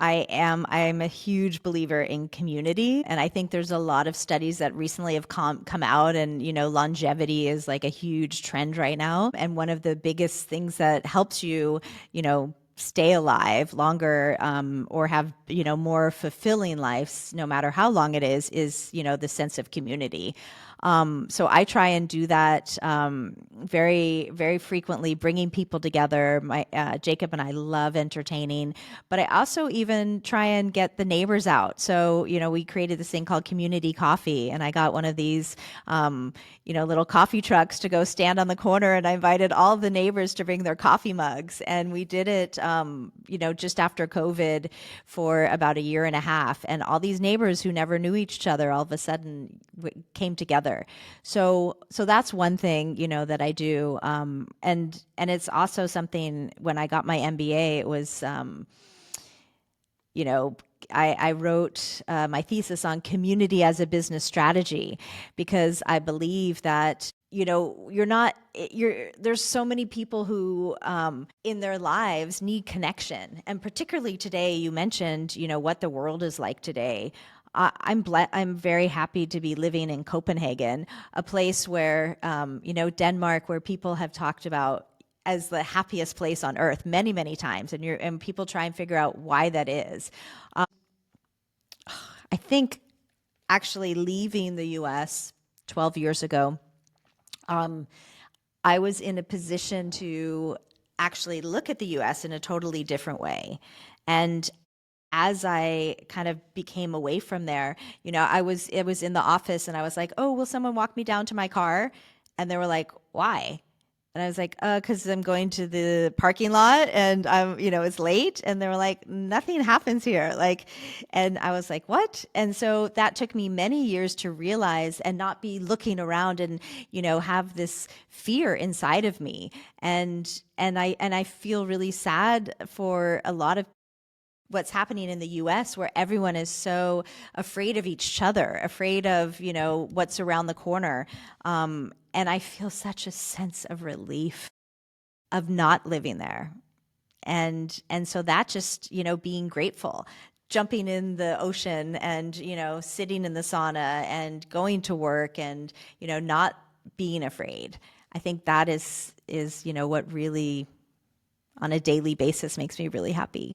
I'm a huge believer in community, and I think there's a lot of studies that recently have come out, and longevity is like a huge trend right now. And one of the biggest things that helps you, stay alive longer, or have more fulfilling lives, no matter how long it is the sense of community. So I try and do that very, very frequently, bringing people together. My Jacob and I love entertaining, but I also even try and get the neighbors out. So we created this thing called Community Coffee, and I got one of these little coffee trucks to go stand on the corner, and I invited all of the neighbors to bring their coffee mugs, and we did it just after COVID for about a year and a half, and all these neighbors who never knew each other all of a sudden came together. So that's one thing that I do, and it's also something. When I got my MBA, it was you know, I wrote my thesis on community as a business strategy, because I believe that there's so many people who in their lives need connection, and particularly today. You mentioned what the world is like today. I'm very happy to be living in Copenhagen, a place where Denmark, where people have talked about as the happiest place on earth many, many times, and people try and figure out why that is. I think actually leaving the US 12 years ago, I was in a position to actually look at the US in a totally different way. And as I kind of became away from there, it was in the office, and I was like, "Oh, will someone walk me down to my car?" And they were like, "Why?" And I was like, "Because I'm going to the parking lot, and it's late." And they were like, "Nothing happens here." And I was like, "What?" And so that took me many years to realize and not be looking around and, have this fear inside of me. And I feel really sad for a lot of what's happening in the US, where everyone is so afraid of each other, afraid of, what's around the corner. And I feel such a sense of relief of not living there. And so that just, being grateful, jumping in the ocean, and, sitting in the sauna and going to work, and, not being afraid. I think that is what really on a daily basis makes me really happy.